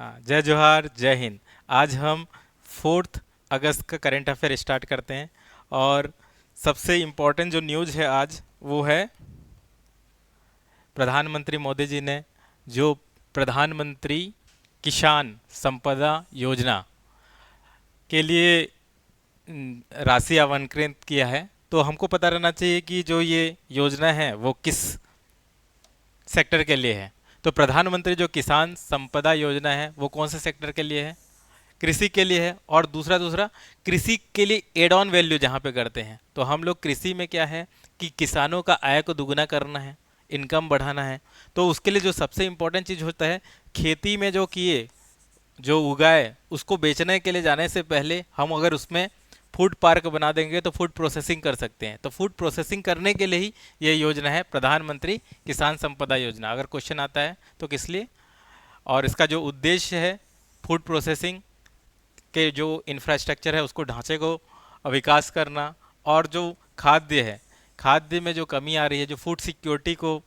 हाँ, जय जोहार, जय हिंद। आज हम 4 अगस्त का करंट अफेयर स्टार्ट करते हैं। और सबसे इम्पोर्टेंट जो न्यूज़ है आज वो है प्रधानमंत्री मोदी जी ने जो प्रधानमंत्री किसान संपदा योजना के लिए राशि आवंटित किया है। तो हमको पता रहना चाहिए कि जो ये योजना है वो किस सेक्टर के लिए है। तो प्रधानमंत्री जो किसान संपदा योजना है वो कौन से सेक्टर के लिए है? कृषि के लिए है। और दूसरा दूसरा कृषि के लिए एड ऑन वैल्यू जहाँ पे करते हैं, तो हम लोग कृषि में क्या है कि किसानों का आय को दुगना करना है, इनकम बढ़ाना है। तो उसके लिए जो सबसे इम्पोर्टेंट चीज़ होता है, खेती में जो किए, जो उगाए, उसको बेचने के लिए जाने से पहले हम अगर उसमें फूड पार्क बना देंगे तो फूड प्रोसेसिंग कर सकते हैं। तो फूड प्रोसेसिंग करने के लिए ही ये योजना है, प्रधानमंत्री किसान संपदा योजना। अगर क्वेश्चन आता है तो किस लिए, और इसका जो उद्देश्य है फूड प्रोसेसिंग के जो इंफ्रास्ट्रक्चर है उसको, ढांचे को विकास करना, और जो खाद्य है, खाद्य में जो कमी आ रही है, जो फूड सिक्योरिटी को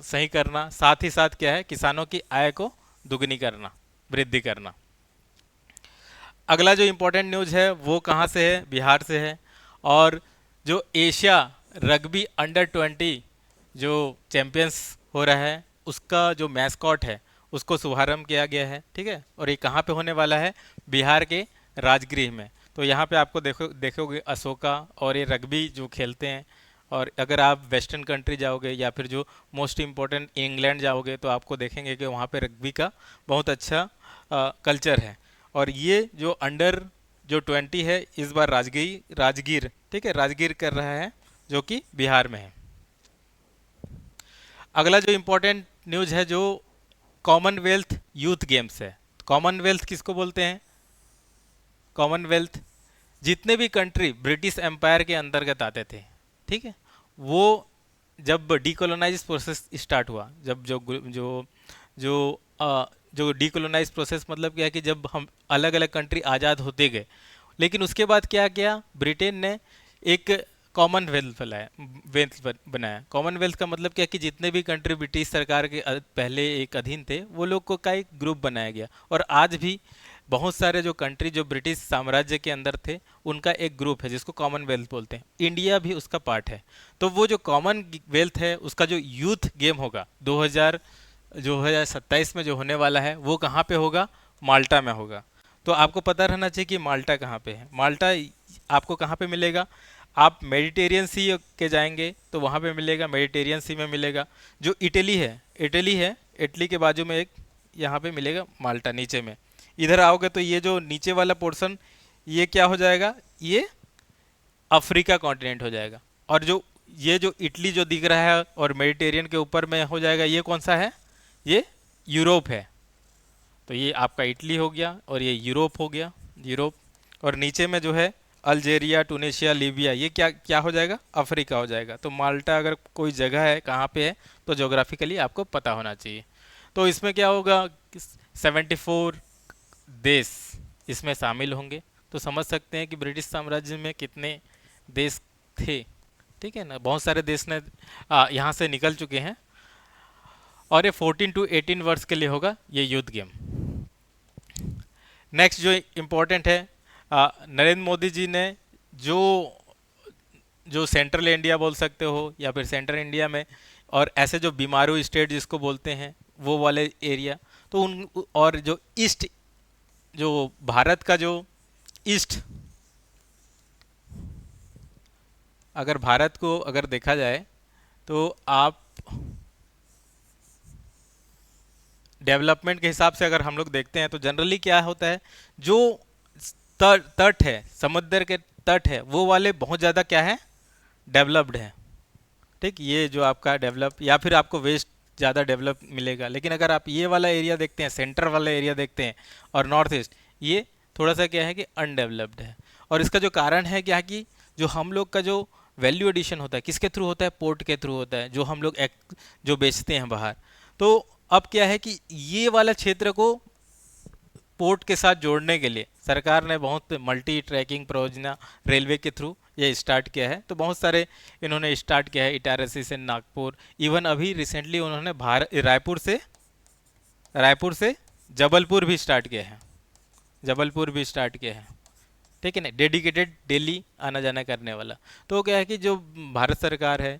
सही करना, साथ ही साथ क्या है किसानों की आय को दुगनी करना, वृद्धि करना। अगला जो इम्पोर्टेंट न्यूज़ है वो कहाँ से है? बिहार से है। और जो एशिया रग्बी अंडर 20 जो चैंपियंस हो रहा है, उसका जो मैस्कॉट है उसको शुभारंभ किया गया है। ठीक है, और ये कहाँ पे होने वाला है? बिहार के राजगृह में। तो यहाँ पे आपको देखोगे अशोका, और ये रग्बी जो खेलते हैं। और अगर आप वेस्टर्न कंट्री जाओगे या फिर जो मोस्ट इम्पोर्टेंट इंग्लैंड जाओगे तो आपको देखेंगे कि वहाँ पे रग्बी का बहुत अच्छा कल्चर है। और ये जो अंडर 20 है, इस बार राजगीर, ठीक है, राजगीर कर रहा है, जो कि बिहार में है। अगला जो इम्पोर्टेंट न्यूज़ है, जो कॉमनवेल्थ यूथ गेम्स है। कॉमनवेल्थ किसको बोलते हैं? कॉमनवेल्थ जितने भी कंट्री ब्रिटिश एम्पायर के अंतर्गत आते थे, ठीक है, वो जब डीकोलोनाइज प्रोसेस स्टार्ट हुआ, जब जो जो जो जो डीकोलोनाइज प्रोसेस मतलब क्या है कि जब हम अलग अलग कंट्री आज़ाद होते गए, लेकिन उसके बाद क्या किया, ब्रिटेन ने एक कॉमनवेल्थ बनाया। कॉमनवेल्थ का मतलब क्या है कि जितने भी कंट्री ब्रिटिश सरकार के पहले एक अधीन थे, वो लोग को का एक ग्रुप बनाया गया। और आज भी बहुत सारे जो कंट्री जो ब्रिटिश साम्राज्य के अंदर थे, उनका एक ग्रुप है जिसको कॉमनवेल्थ बोलते हैं। इंडिया भी उसका पार्ट है। तो वो जो कॉमनवेल्थ है उसका जो यूथ गेम होगा 2027 में जो होने वाला है, वो कहाँ पे होगा? माल्टा में होगा। तो आपको पता रहना चाहिए कि माल्टा कहाँ पे है। माल्टा आपको कहाँ पे मिलेगा? आप मेडिटेरियन सी के जाएंगे तो वहाँ पे मिलेगा, मेडिटेरियन सी में मिलेगा। जो इटली है, इटली के बाजू में एक यहाँ पे मिलेगा माल्टा, नीचे में। इधर आओगे तो ये जो नीचे वाला पोर्शन, ये क्या हो जाएगा? ये अफ्रीका कॉन्टिनेंट हो जाएगा। और जो ये जो इटली जो दिख रहा है और मेडिटेरियन के ऊपर में हो जाएगा, ये कौन सा है? ये यूरोप है। तो ये आपका इटली हो गया और ये यूरोप हो गया, यूरोप। और नीचे में जो है अल्जेरिया, टूनेशिया, लीबिया, ये क्या क्या हो जाएगा? अफ्रीका हो जाएगा। तो माल्टा अगर कोई जगह है कहाँ पे है, तो जोग्राफिकली आपको पता होना चाहिए। तो इसमें क्या होगा, 74 देश इसमें शामिल होंगे। तो समझ सकते हैं कि ब्रिटिश साम्राज्य में कितने देश थे। ठीक है ना, बहुत सारे देश ने यहाँ से निकल चुके हैं। और ये 14 to 18 वर्ष के लिए होगा ये यूथ गेम। नेक्स्ट जो इम्पोर्टेंट है, नरेंद्र मोदी जी ने जो जो सेंट्रल इंडिया बोल सकते हो या फिर सेंट्रल इंडिया में, और ऐसे जो बीमारू स्टेट जिसको बोलते हैं, वो वाले एरिया, तो उन, और जो ईस्ट, जो भारत का जो ईस्ट, अगर भारत को अगर देखा जाए तो आप डेवलपमेंट के हिसाब से अगर हम लोग देखते हैं तो जनरली क्या होता है, जो तट है, समुद्र के तट है, वो वाले बहुत ज़्यादा क्या है? डेवलप्ड है। ठीक, ये जो आपका डेवलप, या फिर आपको वेस्ट ज़्यादा डेवलप मिलेगा। लेकिन अगर आप ये वाला एरिया देखते हैं, सेंटर वाला एरिया देखते हैं, और नॉर्थ ईस्ट, ये थोड़ा सा क्या है कि अनडेवलप्ड है। और इसका जो कारण है क्या है कि जो हम लोग का जो वैल्यू एडिशन होता है, किसके थ्रू होता है? पोर्ट के थ्रू होता है, जो हम लोग जो बेचते हैं बाहर। तो अब क्या है कि ये वाला क्षेत्र को पोर्ट के साथ जोड़ने के लिए सरकार ने बहुत मल्टी ट्रैकिंग परियोजना रेलवे के थ्रू ये स्टार्ट किया है। तो बहुत सारे इन्होंने स्टार्ट किया है, इटारसी से नागपुर, इवन अभी रिसेंटली उन्होंने भारत रायपुर से जबलपुर भी स्टार्ट किया है, जबलपुर भी स्टार्ट किया है, ठीक है ना, डेडिकेटेड डेली आना जाना करने वाला। तो क्या है कि जो भारत सरकार है,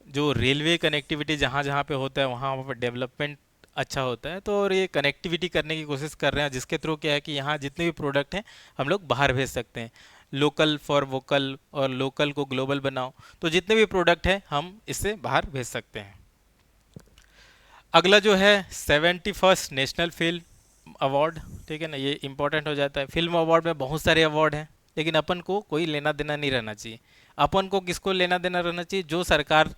जो रेलवे कनेक्टिविटी जहाँ जहाँ पे होता है वहाँ पर डेवलपमेंट अच्छा होता है, तो और ये कनेक्टिविटी करने की कोशिश कर रहे हैं, जिसके थ्रू क्या है कि यहाँ जितने भी प्रोडक्ट हैं हम लोग बाहर भेज सकते हैं। लोकल फॉर वोकल, और लोकल को ग्लोबल बनाओ, तो जितने भी प्रोडक्ट हैं हम इससे बाहर भेज सकते हैं। अगला जो है 71st नेशनल फिल्म अवार्ड, ठीक है ना, ये इंपॉर्टेंट हो जाता है। फिल्म अवार्ड में बहुत सारे अवार्ड हैं, लेकिन अपन को कोई लेना देना नहीं रहना चाहिए। अपन को किसको लेना देना रहना चाहिए? जो सरकार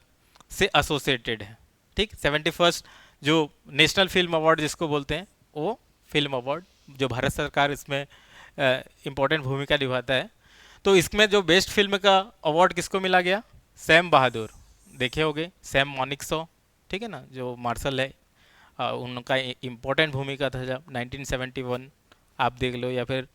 से एसोसिएटेड है, ठीक। 71st जो नेशनल फिल्म अवार्ड जिसको बोलते हैं, वो फिल्म अवार्ड जो भारत सरकार इसमें इम्पोर्टेंट भूमिका निभाता है। तो इसमें जो बेस्ट फिल्म का अवार्ड किसको मिला गया? सैम बहादुर, देखे होंगे, सैम मानिकसॉ, ठीक है ना, जो मार्शल है, उनका इम्पोर्टेंट भूमिका था जब 1971, आप देख लो, या फिर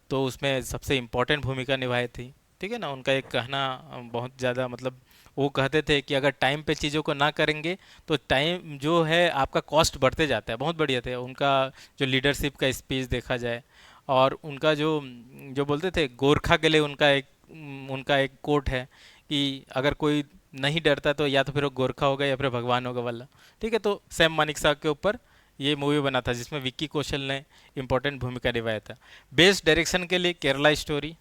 तो उसमें सबसे इम्पोर्टेंट भूमिका निभाई थी, ठीक है ना। उनका एक कहना बहुत ज़्यादा, मतलब वो कहते थे कि अगर टाइम पे चीज़ों को ना करेंगे तो टाइम जो है आपका कॉस्ट बढ़ते जाता है। बहुत बढ़िया थे उनका जो लीडरशिप का स्पीच देखा जाए, और उनका जो जो बोलते थे गोरखा के लिए उनका एक कोट है कि अगर कोई नहीं डरता तो या तो फिर वो गोरखा होगा या फिर भगवान होगा वाला, ठीक है। तो सैम मानिक साहब के ऊपर ये मूवी बना था, जिसमें विक्की कौशल ने इम्पोर्टेंट भूमिका निभाया था। बेस्ट डायरेक्शन के लिए केरला स्टोरी,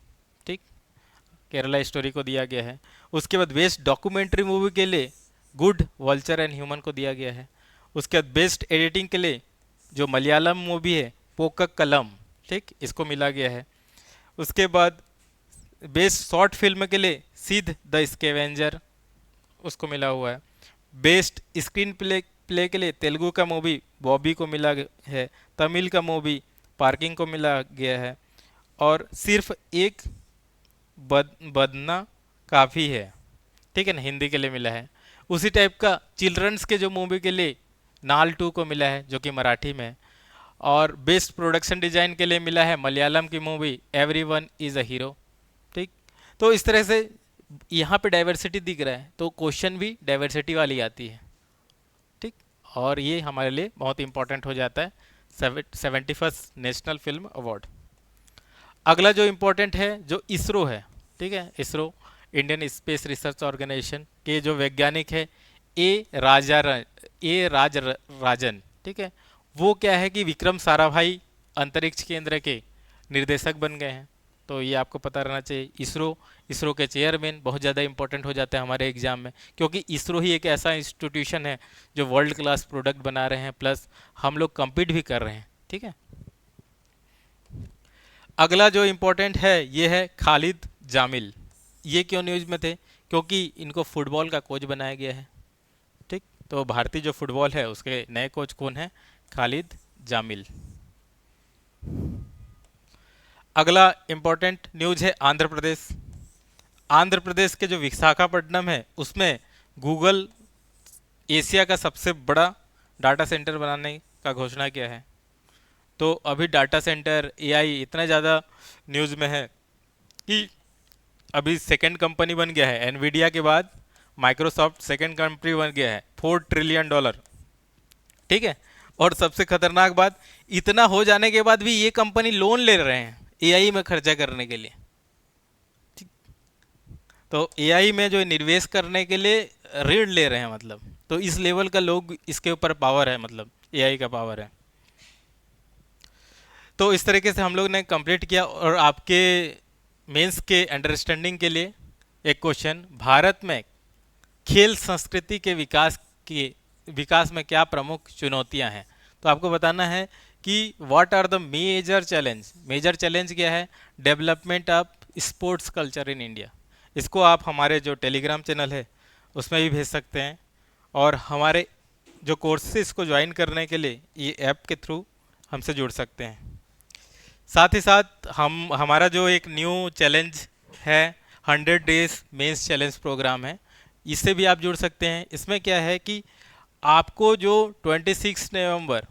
ठीक, केरला स्टोरी को दिया गया है। उसके बाद बेस्ट डॉक्यूमेंट्री मूवी के लिए गुड, वल्चर एंड ह्यूमन को दिया गया है। उसके बाद बेस्ट एडिटिंग के लिए जो मलयालम मूवी है पोकक कलम, ठीक, इसको मिला गया है। उसके बाद बेस्ट शॉर्ट फिल्म के लिए सिद्ध द स्कैवेंजर, उसको मिला हुआ है। बेस्ट स्क्रीन प्ले के लिए तेलुगु का मूवी बॉबी को मिला है। तमिल का मूवी पार्किंग को मिला गया है। और सिर्फ एक बदना काफ़ी है, ठीक है ना, हिंदी के लिए मिला है। उसी टाइप का चिल्ड्रंस के जो मूवी के लिए नाल 2 को मिला है, जो कि मराठी में है। और बेस्ट प्रोडक्शन डिजाइन के लिए मिला है मलयालम की movie everyone is a hero, ठीक। तो इस तरह से यहाँ पे डाइवर्सिटी दिख रहा है, तो क्वेश्चन भी डाइवर्सिटी वाली आती है, ठीक। और ये हमारे लिए बहुत इंपॉर्टेंट हो जाता है 71st नेशनल फिल्म अवार्ड। अगला जो इम्पोर्टेंट है, जो इसरो है, ठीक है, ISRO Indian Space Research Organisation के जो वैज्ञानिक है राजन, ठीक है, वो क्या है कि विक्रम साराभाई अंतरिक्ष केंद्र के निर्देशक बन गए हैं। तो ये आपको पता रहना चाहिए। इसरो के चेयरमैन बहुत ज़्यादा इंपॉर्टेंट हो जाता है हमारे एग्जाम में, क्योंकि इसरो ही एक ऐसा इंस्टीट्यूशन है जो वर्ल्ड क्लास प्रोडक्ट बना रहे हैं, प्लस हम लोग कम्पीट भी कर रहे हैं, ठीक है। अगला जो इम्पोर्टेंट है ये है खालिद जामिल। ये क्यों न्यूज़ में थे? क्योंकि इनको फुटबॉल का कोच बनाया गया है, ठीक। तो भारतीय जो फुटबॉल है उसके नए कोच कौन है? खालिद जामिल। अगला इम्पोर्टेंट न्यूज़ है आंध्र प्रदेश। आंध्र प्रदेश के जो विशाखापट्टनम है उसमें गूगल एशिया का सबसे बड़ा डाटा सेंटर बनाने का घोषणा किया है। तो अभी डाटा सेंटर एआई इतना ज़्यादा न्यूज़ में है कि अभी सेकंड कंपनी बन गया है, एनवीडिया के बाद माइक्रोसॉफ्ट सेकंड कंपनी बन गया है, $4 ट्रिलियन, ठीक है। और सबसे खतरनाक बात, इतना हो जाने के बाद भी ये कंपनी लोन ले रहे हैं एआई में खर्चा करने के लिए, ठीक। तो एआई में जो निवेश करने के लिए ऋण ले रहे हैं, मतलब तो इस लेवल का लोग इसके ऊपर पावर है, मतलब एआई का पावर है। तो इस तरीके से हम लोग ने कंप्लीट किया। और आपके मेंस के अंडरस्टैंडिंग के लिए एक क्वेश्चन, भारत में खेल संस्कृति के विकास में क्या प्रमुख चुनौतियां हैं? तो आपको बताना है कि what are the major challenge क्या है? Development of sports culture in India. इसको आप हमारे जो टेलीग्राम चैनल है उसमें भी भेज सकते हैं, और हमारे जो कोर्सेज को ज्वाइन करने के लिए ये ऐप के थ्रू हमसे जुड़ सकते हैं। साथ ही साथ हमारा जो एक न्यू चैलेंज है 100 डेज मेंस चैलेंज प्रोग्राम है, इससे भी आप जुड़ सकते हैं। इसमें क्या है कि आपको जो 26 नवंबर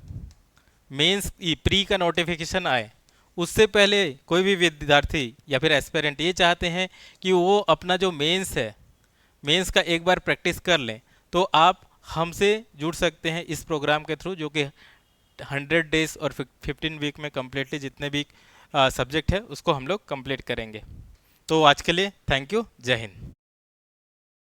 मेंस प्री का नोटिफिकेशन आए, उससे पहले कोई भी विद्यार्थी या फिर एस्पिरेंट ये चाहते हैं कि वो अपना जो मेंस है, मेंस का एक बार प्रैक्टिस कर लें, तो आप हमसे जुड़ सकते हैं इस प्रोग्राम के थ्रू, जो कि 100 डेज और 15 वीक में कम्प्लीटली जितने भी सब्जेक्ट है उसको हम लोग कंप्लीट करेंगे। तो आज के लिए थैंक यू, जय हिंद।